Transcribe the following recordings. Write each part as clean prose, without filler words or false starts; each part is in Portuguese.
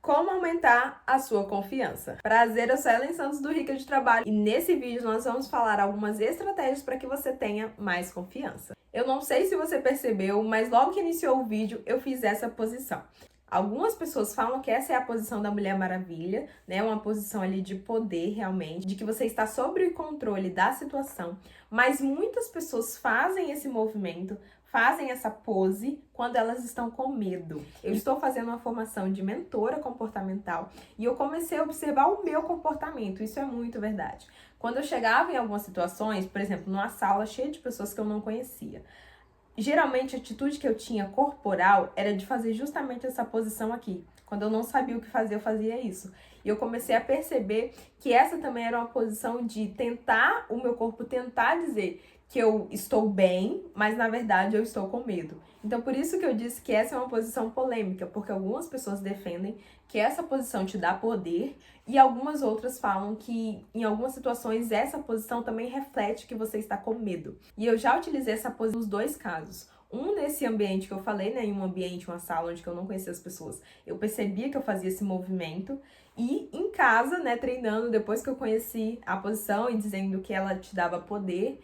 Como aumentar a sua confiança. Prazer, eu sou a Ellen Santos do Rica de Trabalho e nesse vídeo nós vamos falar algumas estratégias para que você tenha mais confiança. Eu não sei se você percebeu, mas logo que iniciou o vídeo eu fiz essa posição. Algumas pessoas falam que essa é a posição da Mulher Maravilha, né? Uma posição ali de poder realmente, de que você está sob o controle da situação. Mas muitas pessoas fazem esse movimento, fazem essa pose quando elas estão com medo. Eu estou fazendo uma formação de mentora comportamental e eu comecei a observar o meu comportamento. Isso é muito verdade. Quando eu chegava em algumas situações, por exemplo, numa sala cheia de pessoas que eu não conhecia, geralmente a atitude que eu tinha corporal era de fazer justamente essa posição aqui. Quando eu não sabia o que fazer, eu fazia isso. E eu comecei a perceber que essa também era uma posição de tentar, o meu corpo tentar dizer que eu estou bem, mas na verdade eu estou com medo. Então por isso que eu disse que essa é uma posição polêmica, porque algumas pessoas defendem que essa posição te dá poder e algumas outras falam que em algumas situações essa posição também reflete que você está com medo. E eu já utilizei essa posição nos dois casos. Um nesse ambiente que eu falei, né, em um ambiente, uma sala onde eu não conhecia as pessoas, eu percebia que eu fazia esse movimento. E em casa, né, treinando, depois que eu conheci a posição e dizendo que ela te dava poder,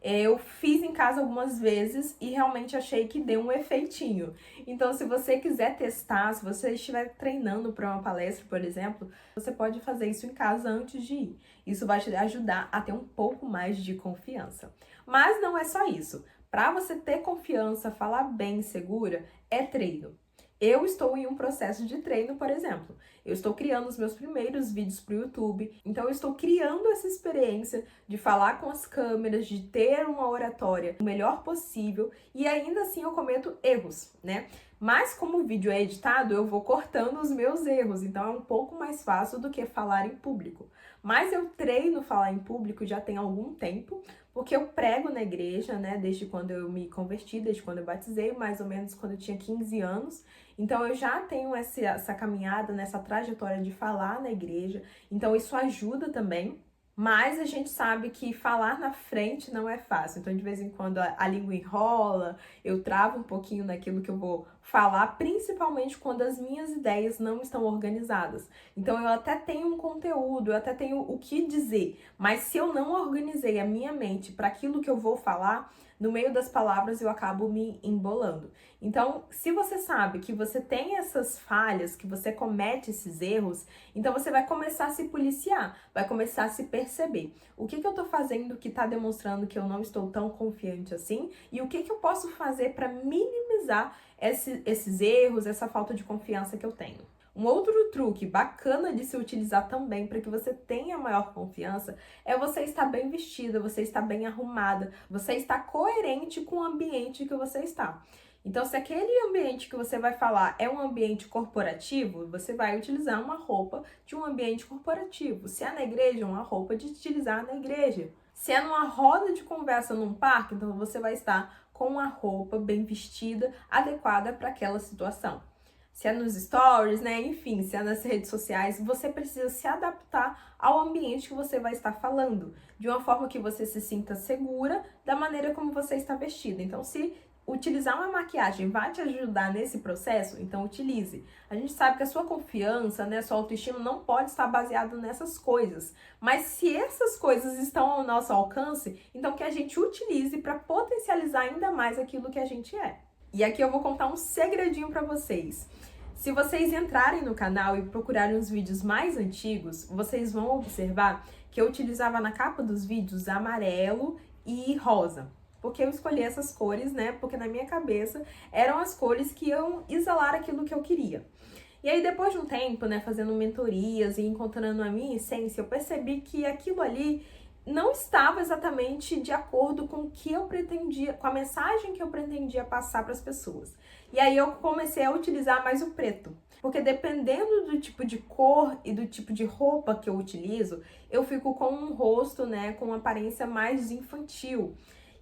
eu fiz em casa algumas vezes e realmente achei que deu um efeitinho. Então, se você quiser testar, se você estiver treinando para uma palestra, por exemplo, você pode fazer isso em casa antes de ir. Isso vai te ajudar a ter um pouco mais de confiança. Mas não é só isso. Para você ter confiança, falar bem, segura, é treino. Eu estou em um processo de treino, por exemplo. Eu estou criando os meus primeiros vídeos para o YouTube, então eu estou criando essa experiência de falar com as câmeras, de ter uma oratória o melhor possível e ainda assim eu cometo erros, né? Mas como o vídeo é editado, eu vou cortando os meus erros, então é um pouco mais fácil do que falar em público. Mas eu treino falar em público já tem algum tempo, porque eu prego na igreja, né, desde quando eu me converti, desde quando eu batizei, mais ou menos quando eu tinha 15 anos. Então eu já tenho essa caminhada, nessa trajetória de falar na igreja, então isso ajuda também. Mas a gente sabe que falar na frente não é fácil. Então, de vez em quando, a língua enrola, eu travo um pouquinho naquilo que eu vou falar, principalmente quando as minhas ideias não estão organizadas. Então, eu até tenho um conteúdo, eu até tenho o que dizer, mas se eu não organizei a minha mente para aquilo que eu vou falar, no meio das palavras eu acabo me embolando. Então, se você sabe que você tem essas falhas, que você comete esses erros, então você vai começar a se policiar, vai começar a se perceber. O que eu tô fazendo que tá demonstrando que eu não estou tão confiante assim? E o que eu posso fazer para minimizar esses erros, essa falta de confiança que eu tenho? Um outro truque bacana de se utilizar também para que você tenha maior confiança é você estar bem vestida, você estar bem arrumada, você estar coerente com o ambiente que você está. Então, se aquele ambiente que você vai falar é um ambiente corporativo, você vai utilizar uma roupa de um ambiente corporativo. Se é na igreja, uma roupa de utilizar na igreja. Se é numa roda de conversa num parque, então você vai estar com uma roupa bem vestida, adequada para aquela situação. Se é nos stories, né? Enfim, se é nas redes sociais, você precisa se adaptar ao ambiente que você vai estar falando, de uma forma que você se sinta segura da maneira como você está vestida. Então, se utilizar uma maquiagem vai te ajudar nesse processo, então utilize. A gente sabe que a sua confiança, né, sua autoestima não pode estar baseada nessas coisas. Mas se essas coisas estão ao nosso alcance, então que a gente utilize para potencializar ainda mais aquilo que a gente é. E aqui eu vou contar um segredinho para vocês. Se vocês entrarem no canal e procurarem os vídeos mais antigos, vocês vão observar que eu utilizava na capa dos vídeos amarelo e rosa. Porque eu escolhi essas cores, né? Porque na minha cabeça eram as cores que iam exalar aquilo que eu queria. E aí, depois de um tempo, né, fazendo mentorias e encontrando a minha essência, eu percebi que aquilo ali não estava exatamente de acordo com o que eu pretendia, com a mensagem que eu pretendia passar para as pessoas. E aí eu comecei a utilizar mais o preto, porque dependendo do tipo de cor e do tipo de roupa que eu utilizo, eu fico com um rosto, né, com uma aparência mais infantil.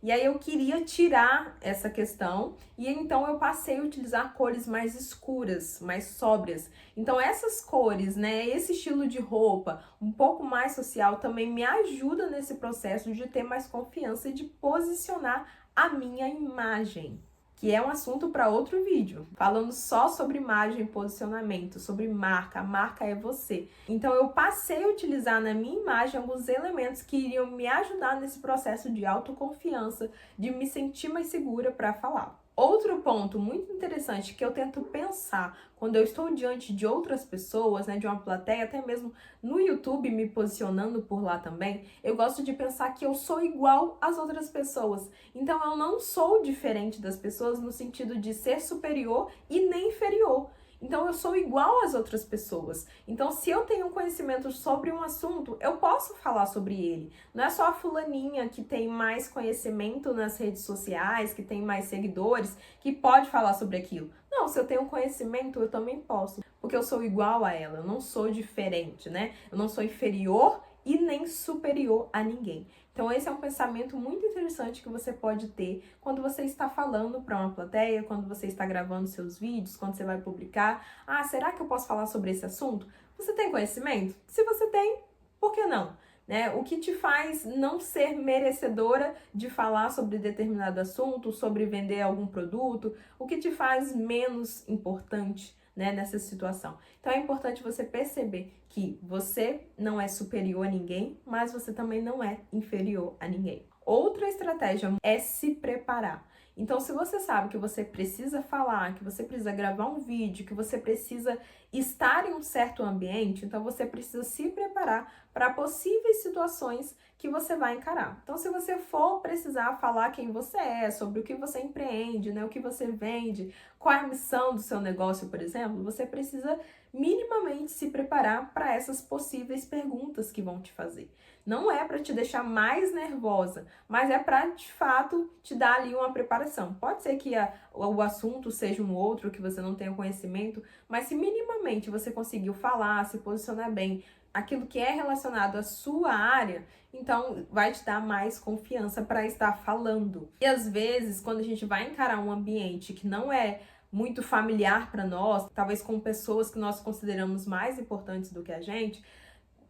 E aí eu queria tirar essa questão e então eu passei a utilizar cores mais escuras, mais sóbrias. Então essas cores, né, esse estilo de roupa um pouco mais social também me ajuda nesse processo de ter mais confiança e de posicionar a minha imagem. que é um assunto para outro vídeo, falando só sobre imagem e posicionamento, sobre marca. A marca é você. Então eu passei a utilizar na minha imagem alguns elementos que iriam me ajudar nesse processo de autoconfiança, de me sentir mais segura para falar. Outro ponto muito interessante que eu tento pensar quando eu estou diante de outras pessoas, né, de uma plateia, até mesmo no YouTube, me posicionando por lá também, eu gosto de pensar que eu sou igual às outras pessoas. Então eu não sou diferente das pessoas no sentido de ser superior e nem inferior. Então eu sou igual às outras pessoas. Então se eu tenho conhecimento sobre um assunto, eu posso falar sobre ele. Não é só a fulaninha que tem mais conhecimento nas redes sociais, que tem mais seguidores, que pode falar sobre aquilo. Não, se eu tenho conhecimento, eu também posso, porque eu sou igual a ela, eu não sou diferente, né? Eu não sou inferior e nem superior a ninguém. Então esse é um pensamento muito interessante que você pode ter quando você está falando para uma plateia, quando você está gravando seus vídeos, quando você vai publicar. Ah, será que eu posso falar sobre esse assunto? Você tem conhecimento? Se você tem, por que não? Né? O que te faz não ser merecedora de falar sobre determinado assunto, sobre vender algum produto, o que te faz menos importante, né, nessa situação. Então é importante você perceber que você não é superior a ninguém, mas você também não é inferior a ninguém. Outra estratégia é se preparar. Então, se você sabe que você precisa falar, que você precisa gravar um vídeo, que você precisa estar em um certo ambiente, então você precisa se preparar para possíveis situações que você vai encarar. Então, se você for precisar falar quem você é, sobre o que você empreende, né, o que você vende, qual é a missão do seu negócio, por exemplo, você precisa minimamente se preparar para essas possíveis perguntas que vão te fazer. Não é para te deixar mais nervosa, mas é para, de fato, te dar ali uma preparação. Pode ser que o assunto seja um outro, que você não tenha conhecimento, mas se minimamente você conseguiu falar, se posicionar bem, aquilo que é relacionado à sua área, então vai te dar mais confiança para estar falando. E às vezes, quando a gente vai encarar um ambiente que não é muito familiar para nós, talvez com pessoas que nós consideramos mais importantes do que a gente,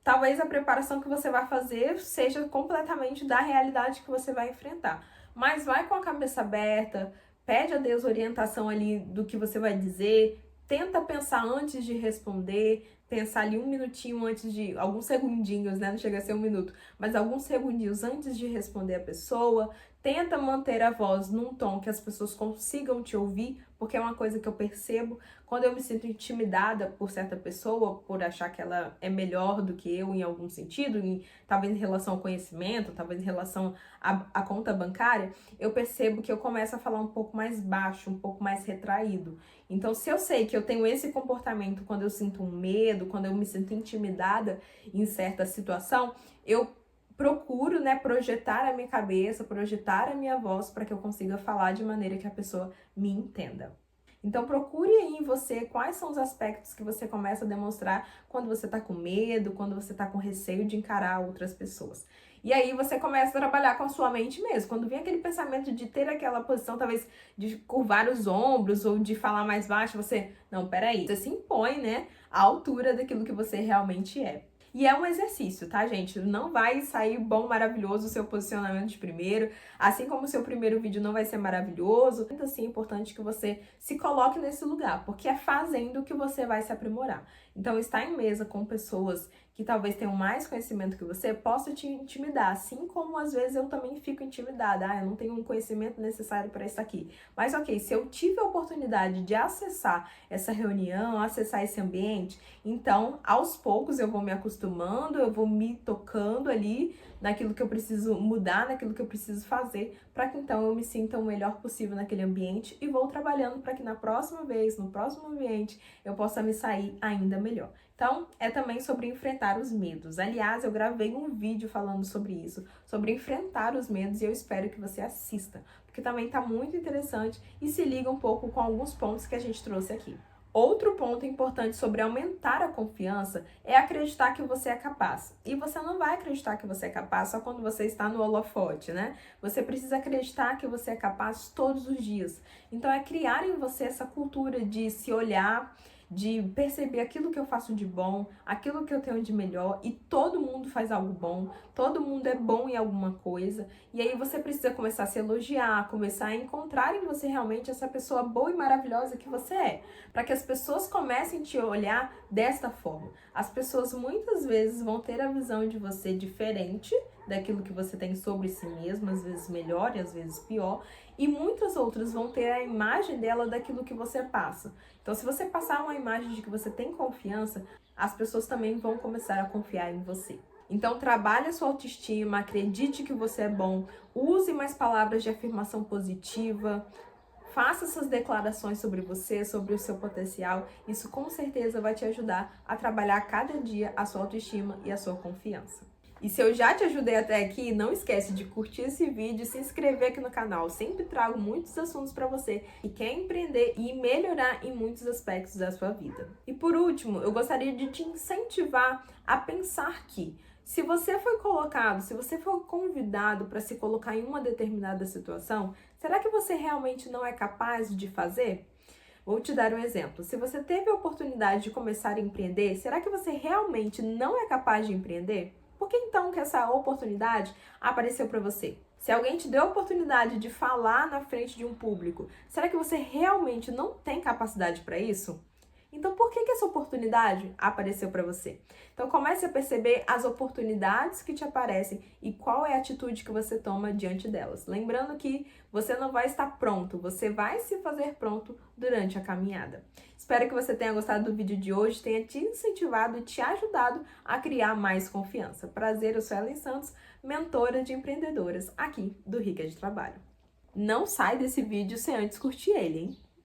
talvez a preparação que você vai fazer seja completamente da realidade que você vai enfrentar. Mas vai com a cabeça aberta, pede a Deus orientação ali do que você vai dizer, tenta pensar antes de responder, pensar ali um minutinho antes de, alguns segundinhos, né? Não chega a ser um minuto, mas alguns segundinhos antes de responder a pessoa. Tenta manter a voz num tom que as pessoas consigam te ouvir, porque é uma coisa que eu percebo quando eu me sinto intimidada por certa pessoa, por achar que ela é melhor do que eu em algum sentido, talvez em relação ao conhecimento, talvez em relação à conta bancária, eu percebo que eu começo a falar um pouco mais baixo, um pouco mais retraído. Então, se eu sei que eu tenho esse comportamento quando eu sinto um medo, quando eu me sinto intimidada em certa situação, eu procuro, né, projetar a minha cabeça, projetar a minha voz para que eu consiga falar de maneira que a pessoa me entenda. Então procure aí em você quais são os aspectos que você começa a demonstrar quando você está com medo, quando você está com receio de encarar outras pessoas. E aí você começa a trabalhar com a sua mente mesmo. Quando vem aquele pensamento de ter aquela posição, talvez, de curvar os ombros ou de falar mais baixo, você, não, peraí, você se impõe, né, à altura daquilo que você realmente é. E é um exercício, tá, gente? Não vai sair bom, maravilhoso o seu posicionamento de primeiro, assim como o seu primeiro vídeo não vai ser maravilhoso. Então, assim, é importante que você se coloque nesse lugar, porque é fazendo que você vai se aprimorar. Então, estar em mesa com pessoas que talvez tenham mais conhecimento que você, possa te intimidar, assim como às vezes eu também fico intimidada. Ah, eu não tenho um conhecimento necessário para isso aqui. Mas ok, se eu tive a oportunidade de acessar essa reunião, acessar esse ambiente, então aos poucos eu vou me acostumando, eu vou me tocando ali naquilo que eu preciso mudar, naquilo que eu preciso fazer, para que então eu me sinta o melhor possível naquele ambiente e vou trabalhando para que na próxima vez, no próximo ambiente, eu possa me sair ainda melhor. Então, é também sobre enfrentar os medos. Aliás, eu gravei um vídeo falando sobre isso, sobre enfrentar os medos, e eu espero que você assista, porque também tá muito interessante e se liga um pouco com alguns pontos que a gente trouxe aqui. Outro ponto importante sobre aumentar a confiança é acreditar que você é capaz. E você não vai acreditar que você é capaz só quando você está no holofote, né? Você precisa acreditar que você é capaz todos os dias. Então, é criar em você essa cultura de se olhar, de perceber aquilo que eu faço de bom, aquilo que eu tenho de melhor, e todo mundo faz algo bom, todo mundo é bom em alguma coisa, e aí você precisa começar a se elogiar, começar a encontrar em você realmente essa pessoa boa e maravilhosa que você é, para que as pessoas comecem a te olhar desta forma. As pessoas muitas vezes vão ter a visão de você diferente daquilo que você tem sobre si mesmo, às vezes melhor e às vezes pior, e muitas outras vão ter a imagem dela daquilo que você passa. Então, se você passar uma imagem de que você tem confiança, as pessoas também vão começar a confiar em você. Então, trabalhe a sua autoestima, acredite que você é bom, use mais palavras de afirmação positiva, faça essas declarações sobre você, sobre o seu potencial. Isso com certeza vai te ajudar a trabalhar cada dia a sua autoestima e a sua confiança. E se eu já te ajudei até aqui, não esquece de curtir esse vídeo e se inscrever aqui no canal. Eu sempre trago muitos assuntos para você que quer empreender e melhorar em muitos aspectos da sua vida. E por último, eu gostaria de te incentivar a pensar que se você foi colocado, se você foi convidado para se colocar em uma determinada situação, será que você realmente não é capaz de fazer? Vou te dar um exemplo. Se você teve a oportunidade de começar a empreender, será que você realmente não é capaz de empreender? Por que então que essa oportunidade apareceu para você? Se alguém te deu a oportunidade de falar na frente de um público, será que você realmente não tem capacidade para isso? Então, por que essa oportunidade apareceu para você? Então, comece a perceber as oportunidades que te aparecem e qual é a atitude que você toma diante delas. Lembrando que você não vai estar pronto, você vai se fazer pronto durante a caminhada. Espero que você tenha gostado do vídeo de hoje, tenha te incentivado e te ajudado a criar mais confiança. Prazer, eu sou Ellen Santos, mentora de empreendedoras aqui do Rica de Trabalho. Não sai desse vídeo sem antes curtir ele, hein?